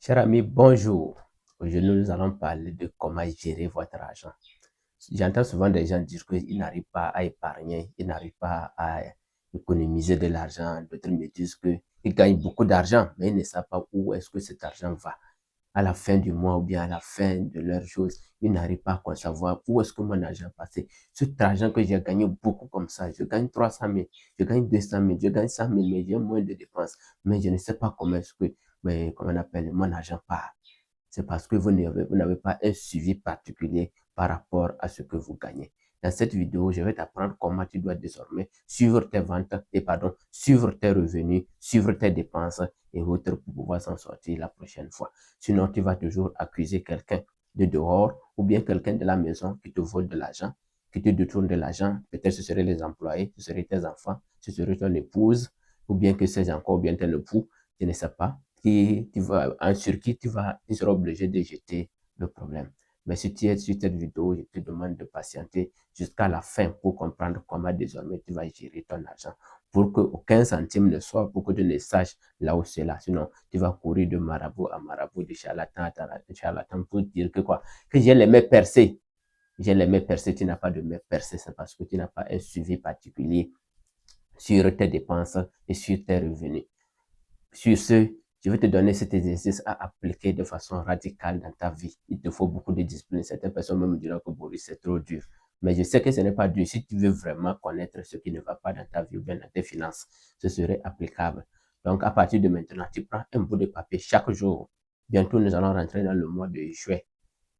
Cher ami, bonjour. Aujourd'hui, nous allons parler de comment gérer votre argent. J'entends souvent des gens dire qu'ils n'arrivent pas à épargner, ils n'arrivent pas à économiser de l'argent. D'autres me disent qu'ils gagnent beaucoup d'argent, mais ils ne savent pas où est-ce que cet argent va. À la fin du mois ou bien à la fin de leur chose, ils n'arrivent pas à concevoir où est-ce que mon argent est passé. Cet argent que j'ai gagné beaucoup comme ça, je gagne 300 000, je gagne 200 000, je gagne 100 000, mais j'ai moins de dépenses. Mais je ne sais pas comment est-ce que, comment on appelle, mon argent part. C'est parce que vous n'avez pas un suivi particulier par rapport à ce que vous gagnez. Dans cette vidéo, je vais t'apprendre comment tu dois désormais suivre tes ventes, suivre tes revenus, suivre tes dépenses et autres pour pouvoir s'en sortir la prochaine fois. Sinon, tu vas toujours accuser quelqu'un de dehors ou bien quelqu'un de la maison qui te vole de l'argent, qui te détourne de l'argent. Peut-être ce seraient les employés, ce seraient tes enfants, ce serait ton épouse ou bien que c'est encore bien ton époux, je ne sais pas sur qui tu seras obligé de jeter le problème. Mais si tu es sur cette vidéo, je te demande de patienter jusqu'à la fin pour comprendre comment désormais tu vas gérer ton argent. Pour qu'aucun centime ne soit, pour que tu ne saches là où c'est là. Sinon, tu vas courir de marabout à marabout, de charlatan à charlatan pour dire que quoi? Que j'ai les mains percées. J'ai les mains percées, tu n'as pas de mains percées, c'est parce que tu n'as pas un suivi particulier sur tes dépenses et sur tes revenus. Sur ce, je vais te donner cet exercice à appliquer de façon radicale dans ta vie. Il te faut beaucoup de discipline. Certaines personnes me diront que Boris, c'est trop dur. Mais je sais que ce n'est pas dur. Si tu veux vraiment connaître ce qui ne va pas dans ta vie ou bien dans tes finances, ce serait applicable. Donc, à partir de maintenant, tu prends un bout de papier chaque jour. Bientôt, nous allons rentrer dans le mois de juillet.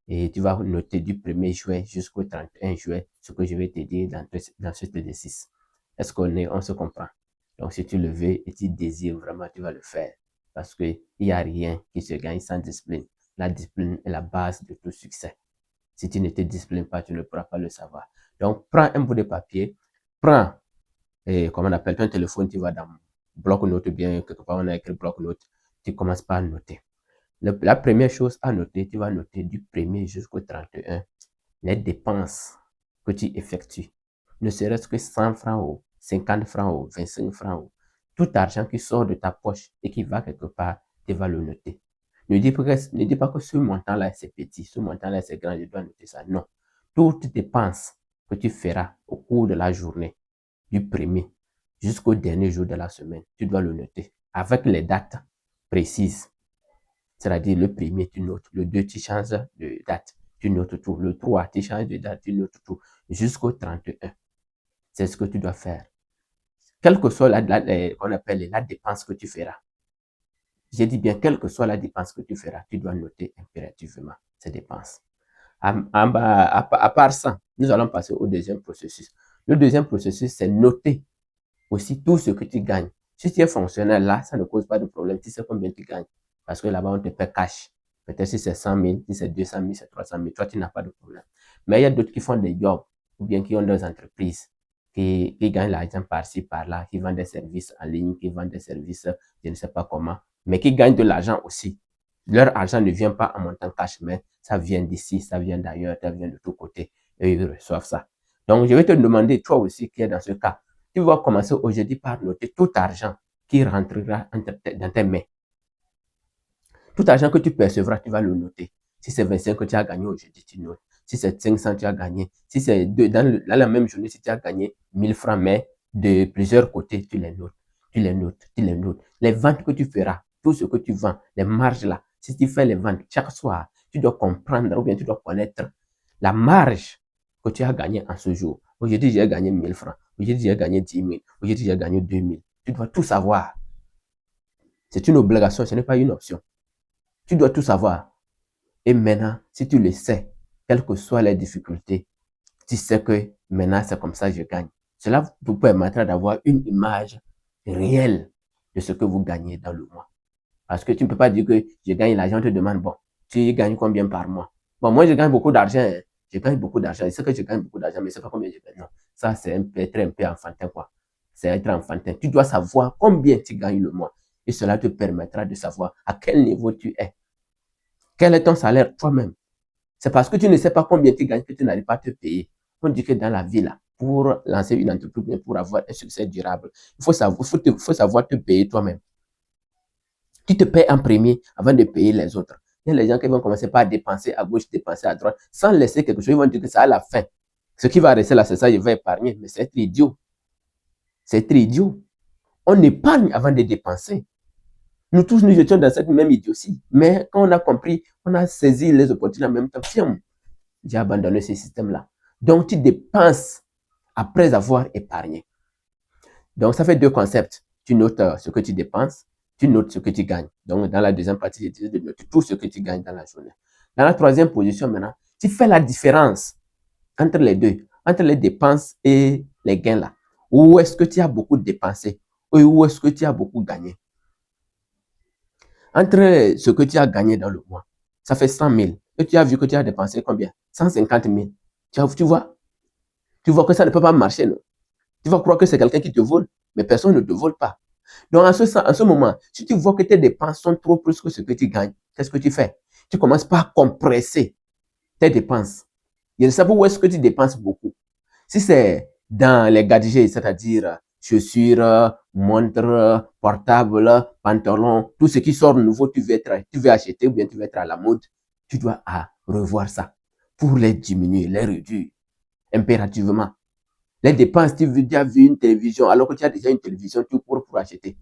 Et tu vas noter du 1er juillet jusqu'au 31 juillet ce que je vais te dire dans cet exercice. Est-ce on se comprend? Donc, si tu le veux et tu désires vraiment, tu vas le faire. Parce qu'il n'y a rien qui se gagne sans discipline. La discipline est la base de tout succès. Si tu ne te disciplines pas, tu ne pourras pas le savoir. Donc, prends un bout de papier, prends, comment on appelle ton téléphone, tu vas dans bloc-notes, bien quelque part on a écrit bloc-notes, tu commences par noter. La première chose à noter, tu vas noter du 1er jusqu'au 31 les dépenses que tu effectues. Ne serait-ce que 100 francs ou 50 francs ou 25 francs ou tout argent qui sort de ta poche et qui va quelque part, tu vas le noter. Ne dis pas que ce montant-là, c'est petit, ce montant-là, c'est grand, je dois noter ça. Non. Toute dépense que tu feras au cours de la journée, du 1er jusqu'au dernier jour de la semaine, tu dois le noter avec les dates précises. C'est-à-dire le 1er, tu notes, le 2, tu changes de date, tu notes tout, le 3, tu changes de date, tu notes tout, jusqu'au 31. C'est ce que tu dois faire. Quelle que soit on appelle la dépense que tu feras. J'ai dit bien, quelle que soit la dépense que tu feras, tu dois noter impérativement ces dépenses. À part ça, nous allons passer au deuxième processus. Le deuxième processus, c'est noter aussi tout ce que tu gagnes. Si tu es fonctionnaire, là, ça ne cause pas de problème. Tu sais combien tu gagnes. Parce que là-bas, on te paie cash. Peut-être si c'est 100 000, si c'est 200 000, c'est 300 000. Toi, tu n'as pas de problème. Mais il y a d'autres qui font des jobs ou bien qui ont des entreprises qui gagnent l'argent par-ci, par-là, qui vendent des services en ligne, qui vendent des services, je ne sais pas comment, mais qui gagnent de l'argent aussi. Leur argent ne vient pas en montant cash, mais ça vient d'ici, ça vient d'ailleurs, ça vient de tous côtés et ils reçoivent ça. Donc, je vais te demander, toi aussi qui es dans ce cas, tu vas commencer aujourd'hui par noter tout argent qui rentrera dans tes mains. Tout argent que tu percevras, tu vas le noter. Si c'est 25 que tu as gagné aujourd'hui, tu notes. Si c'est 500, tu as gagné. Si c'est dans la même journée, si tu as gagné 1000 francs, mais de plusieurs côtés, tu les notes. Tu les notes, tu les notes. Les ventes que tu feras, tout ce que tu vends, les marges là, si tu fais les ventes chaque soir, tu dois comprendre ou bien tu dois connaître la marge que tu as gagné en ce jour. Aujourd'hui, j'ai gagné 1000 francs. Aujourd'hui, j'ai gagné 10 000. Aujourd'hui, j'ai gagné 2000. Tu dois tout savoir. C'est une obligation, ce n'est pas une option. Tu dois tout savoir. Et maintenant, si tu le sais, quelles que soient les difficultés, tu sais que maintenant, c'est comme ça que je gagne. Cela vous permettra d'avoir une image réelle de ce que vous gagnez dans le mois. Parce que tu ne peux pas dire que je gagne l'argent, on te demande, bon, tu gagnes combien par mois? Bon, moi, je gagne beaucoup d'argent. Hein. Je gagne beaucoup d'argent. Je sais que je gagne beaucoup d'argent, mais je ne sais pas combien je gagne. Non, ça, c'est être un peu enfantin, quoi. C'est être enfantin. Tu dois savoir combien tu gagnes le mois. Et cela te permettra de savoir à quel niveau tu es. Quel est ton salaire toi-même? C'est parce que tu ne sais pas combien tu gagnes que tu n'arrives pas à te payer. On dit que dans la vie, là, pour lancer une entreprise, pour avoir un succès durable, il faut savoir te payer toi-même. Tu te payes en premier avant de payer les autres. Il y a les gens qui vont commencer par dépenser à gauche, dépenser à droite, sans laisser quelque chose. Ils vont dire que c'est à la fin. Ce qui va rester là, c'est ça, je vais épargner. Mais c'est être idiot. C'est être idiot. On épargne avant de dépenser. Nous tous, nous étions dans cette même idiotie. Mais quand on a compris, on a saisi les opportunités en même temps, j'ai abandonné ce système-là. Donc, tu dépenses après avoir épargné. Donc, ça fait deux concepts. Tu notes ce que tu dépenses, tu notes ce que tu gagnes. Donc, dans la deuxième partie, j'ai dit de noter tout ce que tu gagnes dans la journée. Dans la troisième position, maintenant, tu fais la différence entre les deux, entre les dépenses et les gains là. Où est-ce que tu as beaucoup dépensé et où est-ce que tu as beaucoup gagné? Entre ce que tu as gagné dans le mois, ça fait 100 000. Et tu as vu que tu as dépensé combien? 150 000. Tu vois que ça ne peut pas marcher, non? Tu vas croire que c'est quelqu'un qui te vole, mais personne ne te vole pas. Donc, en ce moment, si tu vois que tes dépenses sont trop plus que ce que tu gagnes, qu'est-ce que tu fais? Tu commences par compresser tes dépenses. Je ne sais pas où est-ce que tu dépenses beaucoup. Si c'est dans les gadgets, c'est-à-dire chaussures, montres, portables, pantalons, tout ce qui sort nouveau, tu veux acheter ou bien tu veux être à la mode, tu dois revoir ça pour les diminuer, les réduire impérativement. Les dépenses, tu as vu une télévision, alors que tu as déjà une télévision, tu cours pour acheter.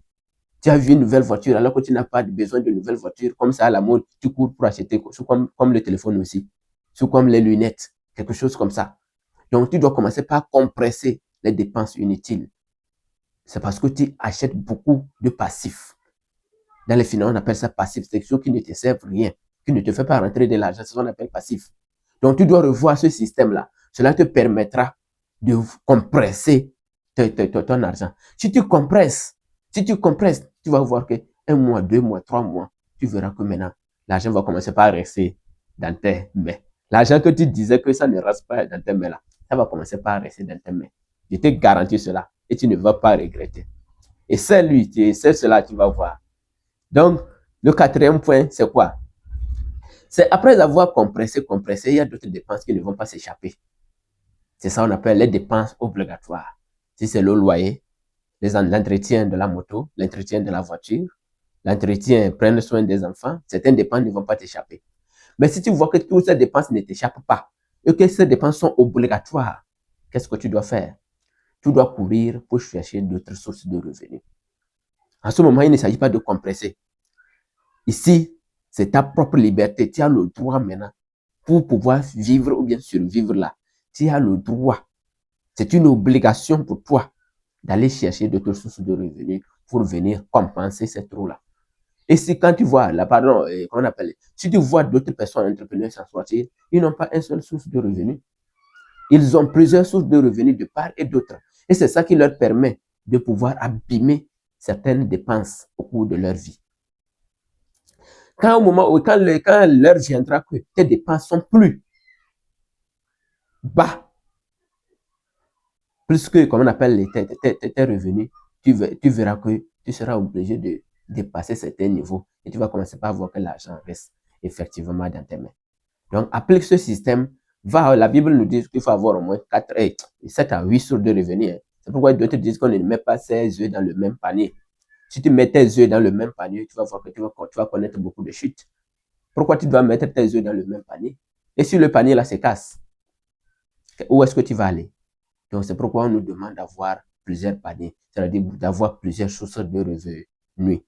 Tu as vu une nouvelle voiture, alors que tu n'as pas besoin de nouvelle voiture, comme ça à la mode, tu cours pour acheter, comme le téléphone aussi, comme les lunettes, quelque chose comme ça. Donc, tu dois commencer par compresser les dépenses inutiles. C'est parce que tu achètes beaucoup de passifs. Dans les finances, on appelle ça passif. C'est quelque chose qui ne te sert rien, qui ne te fait pas rentrer de l'argent. C'est ce qu'on appelle passif. Donc, tu dois revoir ce système-là. Cela te permettra de compresser ton argent. Si tu compresses, tu vas voir que 1 mois, 2 mois, 3 mois, tu verras que maintenant, l'argent va commencer par rester dans tes mains. L'argent que tu disais que ça ne reste pas dans tes mains là, ça va commencer par rester dans tes mains. Je te garantis cela et tu ne vas pas regretter. Et c'est cela que tu vas voir. Donc, le quatrième point, c'est quoi? C'est après avoir compressé, il y a d'autres dépenses qui ne vont pas s'échapper. C'est ça qu'on appelle les dépenses obligatoires. Si c'est le loyer, l'entretien de la moto, l'entretien de la voiture, l'entretien, prendre soin des enfants, certaines dépenses ne vont pas t'échapper. Mais si tu vois que toutes ces dépenses ne t'échappent pas et que ces dépenses sont obligatoires, qu'est-ce que tu dois faire? Tu dois courir pour chercher d'autres sources de revenus. En ce moment, il ne s'agit pas de compresser. Ici, c'est ta propre liberté. Tu as le droit maintenant pour pouvoir vivre ou bien survivre là. Tu as le droit. C'est une obligation pour toi d'aller chercher d'autres sources de revenus pour venir compenser ces trous-là. Et si quand tu vois, là, pardon, comment on appelle, si tu vois d'autres personnes entrepreneurs s'en sortir, ils n'ont pas une seule source de revenus. Ils ont plusieurs sources de revenus de part et d'autre. Et c'est ça qui leur permet de pouvoir abîmer certaines dépenses au cours de leur vie. Quand l'heure viendra que tes dépenses sont plus bas, plus que, comme on appelle, tes revenus, tu verras que tu seras obligé de dépasser certains niveaux et tu vas commencer par voir que l'argent reste effectivement dans tes mains. Donc, applique ce système. La Bible nous dit qu'il faut avoir au moins 7 à 8 sources de revenus. C'est pourquoi d'autres disent qu'on ne met pas ses œufs dans le même panier. Si tu mets tes œufs dans le même panier, tu vas voir que tu vas connaître beaucoup de chutes. Pourquoi tu dois mettre tes œufs dans le même panier? Et si le panier là se casse, où est-ce que tu vas aller? Donc, c'est pourquoi on nous demande d'avoir plusieurs paniers, c'est-à-dire d'avoir plusieurs sources de revenus.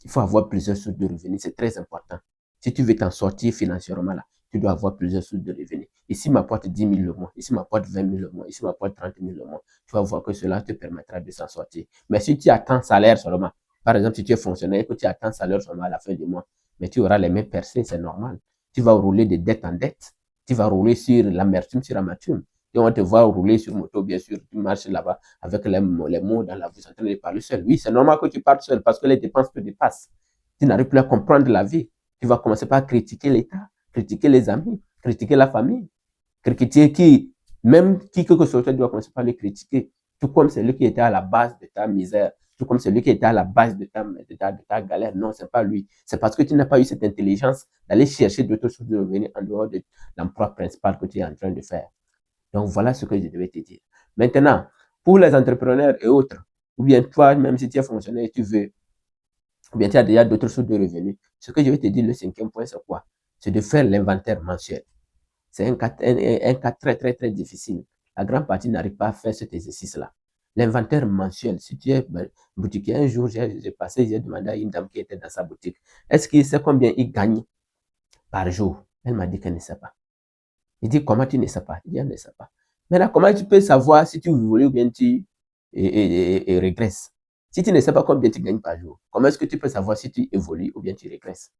Il faut avoir plusieurs sources de revenus, c'est très important. Si tu veux t'en sortir financièrement là, tu dois avoir plusieurs sources de revenus. Ici m'apporte 10 000 le mois, ici m'apporte 20 000 le mois, ici m'apporte 30 000 le mois. Tu vas voir que cela te permettra de s'en sortir. Mais si tu attends salaire seulement, par exemple, si tu es fonctionnaire et que tu attends salaire seulement à la fin du mois, mais tu auras les mains percées, c'est normal. Tu vas rouler de dette en dette. Tu vas rouler sur l'amertume, sur l'amertume. Et on va te voir rouler sur moto, bien sûr, tu marches là-bas avec les mots dans la bouche en train de parler seul. Oui, c'est normal que tu partes seul parce que les dépenses te dépassent. Tu n'arrives plus à comprendre la vie. Tu vas commencer par critiquer l'État, critiquer les amis, critiquer la famille, critiquer même qui que ce soit, tu dois commencer par le critiquer. Tout comme celui qui était à la base de ta misère, tout comme celui qui était à la base de ta galère. Non, c'est pas lui. C'est parce que tu n'as pas eu cette intelligence d'aller chercher d'autres sources de revenus en dehors de l'emploi principal que tu es en train de faire. Donc, voilà ce que je devais te dire. Maintenant, pour les entrepreneurs et autres, ou bien toi, même si tu es fonctionnaire et tu veux ou bien tu as déjà d'autres sources de revenus, ce que je vais te dire, le cinquième point, c'est quoi? C'est de faire l'inventaire mensuel. C'est un cas très, très, très difficile. La grande partie n'arrive pas à faire cet exercice-là. L'inventaire mensuel, si tu es boutiquier, un jour, j'ai passé, j'ai demandé à une dame qui était dans sa boutique, est-ce qu'il sait combien il gagne par jour? Elle m'a dit qu'elle ne sait pas. Il dit, comment tu ne sais pas? Il dit, elle ne sait pas. Maintenant, comment tu peux savoir si tu évolues ou bien tu régresses? Si tu ne sais pas combien tu gagnes par jour, comment est-ce que tu peux savoir si tu évolues ou bien tu régresses?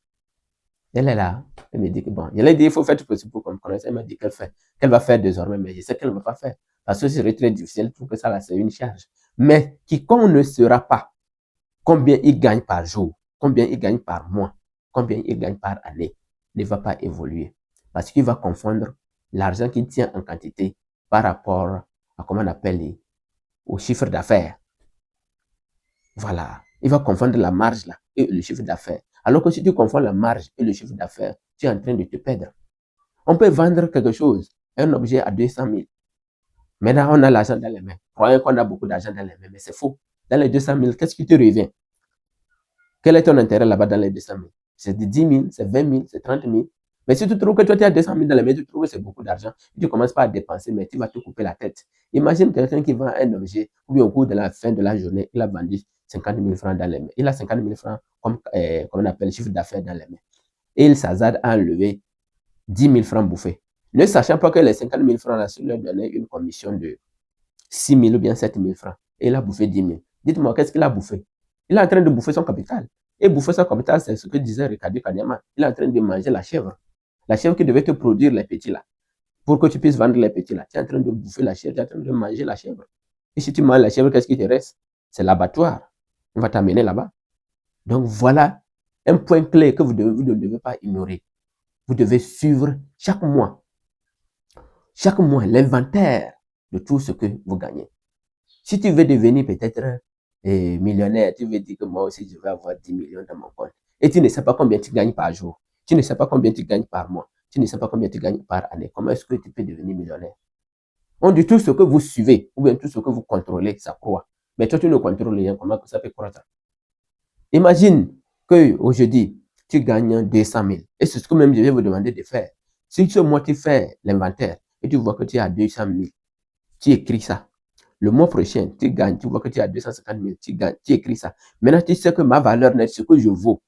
Elle est là. Elle me dit que bon, je lui ai dit, il faut faire tout possible pour qu'on connaisse. Elle m'a dit qu'elle va faire désormais, mais je sais qu'elle ne va pas faire. Parce que c'est très difficile. Je trouve que ça, là, c'est une charge. Mais quiconque ne saura pas combien il gagne par jour, combien il gagne par mois, combien il gagne par année, ne va pas évoluer. Parce qu'il va confondre l'argent qu'il tient en quantité par rapport à, comment on appelle, au chiffre d'affaires. Voilà. Il va confondre la marge là et le chiffre d'affaires. Alors que si tu confonds la marge et le chiffre d'affaires, tu es en train de te perdre. On peut vendre quelque chose, un objet à 200 000. Maintenant, on a l'argent dans les mains. Croyez qu'on a beaucoup d'argent dans les mains, mais c'est faux. Dans les 200 000, qu'est-ce qui te revient? Quel est ton intérêt là-bas dans les 200 000? C'est de 10 000, c'est 20 000, c'est 30 000. Mais si tu trouves que toi, tu as 200 000 dans les mains, tu trouves que c'est beaucoup d'argent, tu ne commences pas à dépenser, mais tu vas te couper la tête. Imagine quelqu'un qui vend un objet, ou bien au cours de la fin de la journée, il a vendu 50 000 francs dans les mains. Il a 50 000 francs comme on appelle chiffre d'affaires dans les mains. Et il s'hasarde à enlever 10 000 francs bouffés. Ne sachant pas que les 50 000 francs, là, leur donnait une commission de 6 000 ou bien 7 000 francs. Et il a bouffé 10 000. Dites-moi, qu'est-ce qu'il a bouffé? Il est en train de bouffer son capital. Et bouffer son capital, c'est ce que disait Ricardo Kanyama. Il est en train de manger la chèvre. La chèvre qui devait te produire les petits là. Pour que tu puisses vendre les petits là. Tu es en train de bouffer la chèvre, tu es en train de manger la chèvre. Et si tu manges la chèvre, qu'est-ce qui te reste? C'est l'abattoir. On va t'amener là-bas. Donc voilà un point clé que vous ne devez pas ignorer. Vous devez suivre chaque mois l'inventaire de tout ce que vous gagnez. Si tu veux devenir peut-être millionnaire, tu veux dire que moi aussi je vais avoir 10 millions dans mon compte, et tu ne sais pas combien tu gagnes par jour, tu ne sais pas combien tu gagnes par mois, tu ne sais pas combien tu gagnes par année, comment est-ce que tu peux devenir millionnaire? On dit tout ce que vous suivez, ou bien tout ce que vous contrôlez, ça croît. Mais toi, tu ne contrôles rien, comment ça peut croître? Imagine qu'aujourd'hui, tu gagnes 200 000. Et c'est ce que même je vais vous demander de faire. Si ce mois, tu fais l'inventaire et tu vois que tu as 200 000, tu écris ça. Le mois prochain, tu gagnes, tu vois que tu as 250 000, tu gagnes, tu écris ça. Maintenant, tu sais que ma valeur nette, ce que je vaux,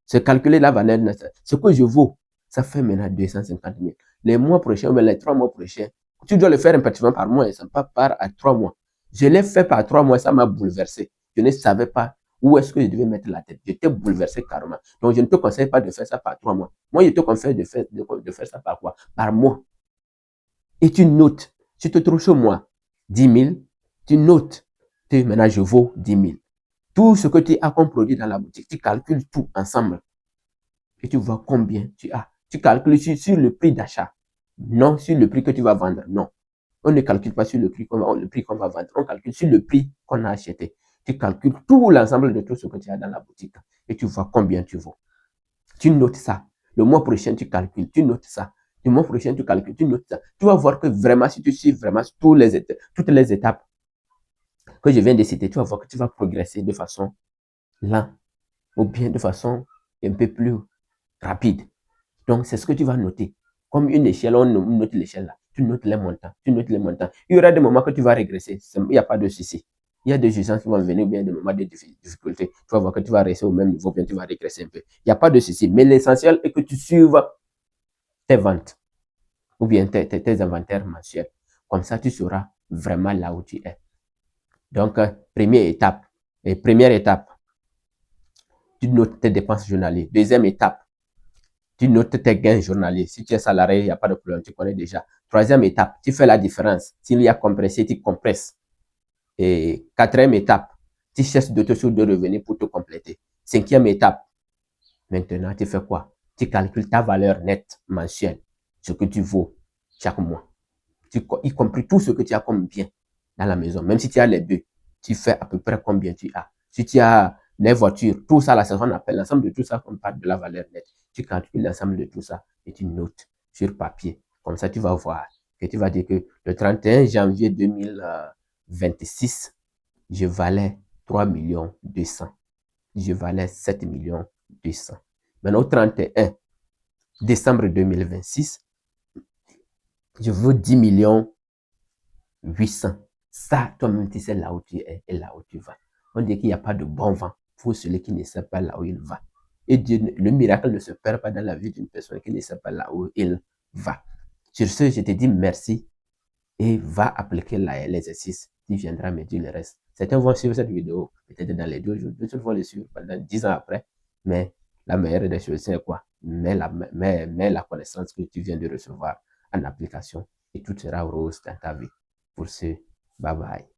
c'est calculer la valeur nette. Ce que je vaux, ça fait maintenant 250 000. Les mois prochains, mais les 3 mois prochains, tu dois le faire impérativement par mois, ça pas part à 3 mois. Je l'ai fait par 3 mois, ça m'a bouleversé. Je ne savais pas où est-ce que je devais mettre la tête. J'étais bouleversé carrément. Donc, je ne te conseille pas de faire ça par 3 mois. Moi, je te conseille de faire ça par quoi? Par mois. Et tu notes. Si tu trouves ce mois 10 000, tu notes. Maintenant, je vaux 10 000. Tout ce que tu as comme produit dans la boutique, tu calcules tout ensemble. Et tu vois combien tu as. Tu calcules sur le prix d'achat. Non sur le prix que tu vas vendre. Non. On ne calcule pas sur le prix qu'on va vendre. On calcule sur le prix qu'on a acheté. Tu calcules tout l'ensemble de tout ce que tu as dans la boutique. Et tu vois combien tu vaux. Tu notes ça. Le mois prochain, tu calcules. Tu notes ça. Le mois prochain, tu calcules. Tu notes ça. Tu vas voir que vraiment, si tu suis vraiment toutes les étapes que je viens de citer, tu vas voir que tu vas progresser de façon lente ou bien de façon un peu plus rapide. Donc, c'est ce que tu vas noter. Comme une échelle, on note l'échelle là. Tu notes les montants. Tu notes les montants. Il y aura des moments que tu vas régresser. Il n'y a pas de souci. Il y a des urgences qui vont venir, ou bien des moments de difficulté. Tu vas voir que tu vas rester au même niveau, bien tu vas régresser un peu. Il n'y a pas de souci. Mais l'essentiel est que tu suives tes ventes ou bien tes inventaires mensuels. Comme ça, tu sauras vraiment là où tu es. Donc, première étape, tu notes tes dépenses journalières. Deuxième étape, tu notes tes gains journaliers. Si tu es salarié, il n'y a pas de problème, tu connais déjà. Troisième étape, tu fais la différence. S'il y a compressé, tu compresses. Et quatrième étape, tu cherches d'autres sources de revenus pour te compléter. Cinquième étape, maintenant, tu fais quoi? Tu calcules ta valeur nette mensuelle, ce que tu vaux chaque mois. Y compris tout ce que tu as comme bien dans la maison. Même si tu as les deux, tu fais à peu près combien tu as. Si tu as les voitures, tout ça, là, c'est ce qu'on appelle l'ensemble de tout ça, on parle de la valeur nette. Tu calcules l'ensemble de tout ça et tu notes sur papier. Comme ça, tu vas voir que tu vas dire que le 31 janvier 2026, je valais 3 200 000. je valais 7 200 000. Maintenant, au 31 décembre 2026, je veux 10 800 000. Ça, toi-même, tu sais là où tu es et là où tu vas. On dit qu'il n'y a pas de bon vent pour celui qui ne sait pas là où il va. Et Dieu, le miracle ne se perd pas dans la vie d'une personne qui ne sait pas là où il va. Sur ce, je te dis merci et va appliquer l'exercice. Tu viendras me dire le reste. Certains vont suivre cette vidéo peut-être dans les 2 jours, d'autres vont le suivre pendant 10 ans après. Mais la meilleure des choses, c'est quoi? Mets la connaissance que tu viens de recevoir en application et tout sera rose dans ta vie. Pour ce, bye bye.